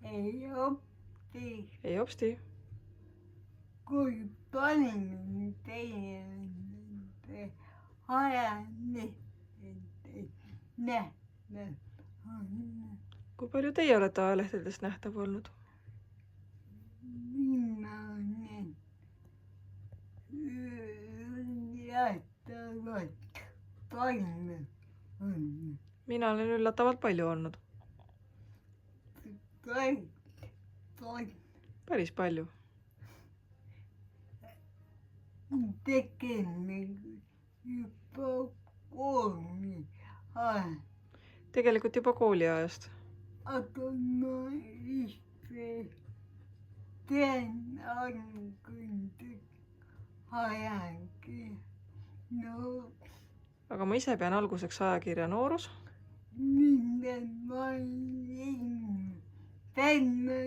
ei oppi, ei hopsti. kui palju teie ajani nähtav on. Kui palju teie olete ajalehtedest nähtav olnud? Mina olen üllatavalt palju on. Mina olen üllatavalt palju olnud. Päris palju. Tegelikult juba kooli ajal. Tegelikult juba kooliajast. Aga ma ise tean algusest ajakirja. No Aga ma ise pean alguseks ajakirja Noorus. mida ma olin täna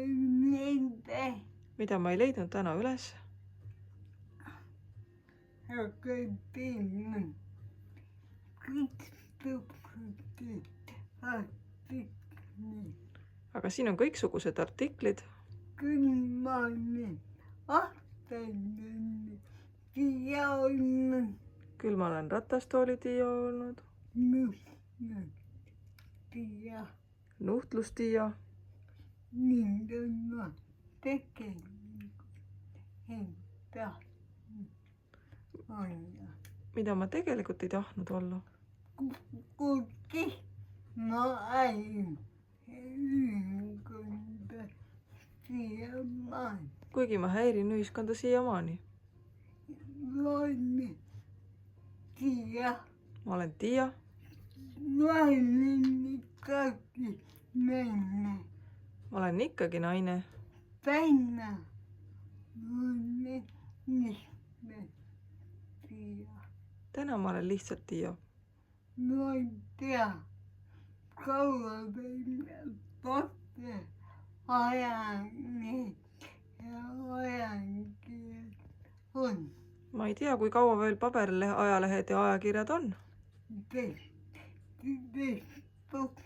nende. Mida ma ei leidnud täna üles. Aga teil kõiksugused artiklid. Aga siin on kõiksugused artiklid. Küll ma olen aastane Tiia olnud. Küll ma olen ratastooli Tiia olnud. Tiia. Nuhtlustiia. Mind on ma tegelikult enda olla. Mida ma tegelikult ei tahtnud olla. Kuigi ma olin ühiskonda siiamaani. Kuigi ma häirin ühiskonda siiamaani. Ma olen Tiia. Ma olen Tiia. Ma olen ikkagi naine. Ma olen ikkagi naine. Täna olen lihtsalt Tiia. Täna ma olen lihtsalt Tiia. Ma ei tea, kaua veel vastu ajalehed ja ajakirjad on. Ma ei tea, kui kaua veel paberiajalehed ja ajakirjad on. Facebook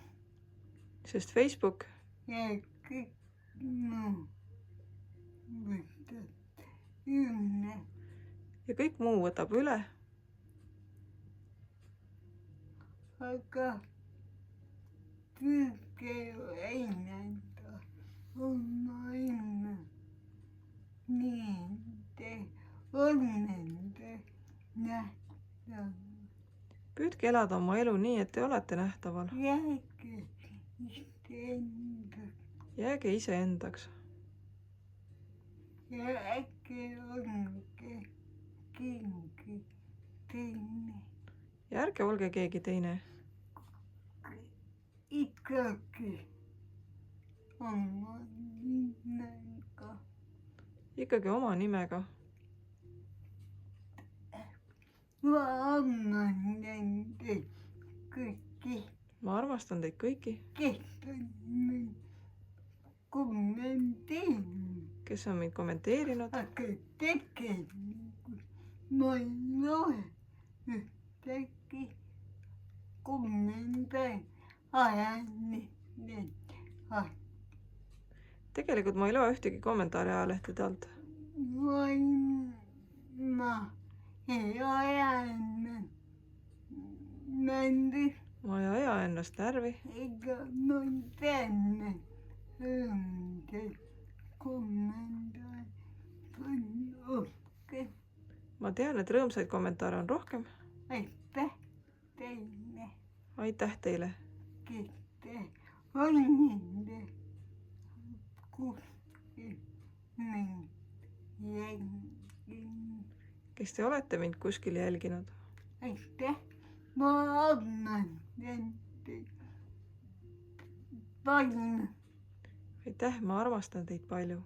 Sest Facebook ja kõik muu võtab üle. ja kõik muu võtab üle. Aga püüdke väljendada oma enda nende nähtav. Püüdke elada oma elu nii, et te olete nähtaval. Jääge iseendaks. Jääge iseendaks. Ja äkki olge keegi teine. Ja ärge olge keegi teine. Ikkagi oma nimega. Ikkagi oma nimega. Ma annan nende kõiki. Ma armastan teid kõiki. Kes on kommenteerinud. Kes on mind kommenteerinud. Aga tegelikult ma ei loe ühtegi kommentaari ajalehtede alt. Tegelikult ma ei loe ühtegi kommentaari ajalehtede alt. Ma ei aja ennast. Ma ei aja ennast närvi. Ega ma tean õnge kommentaare on rohkem. Ma tean, et rõõmsaid kommentaare on rohkem. Aitäh teile. Aitäh teile. Kes te olite kuskil mind jälginud. Kes te olete mind kuskil jälginud. Aitäh. Ma annan nende palju. Aitäh, ma armastan teid palju.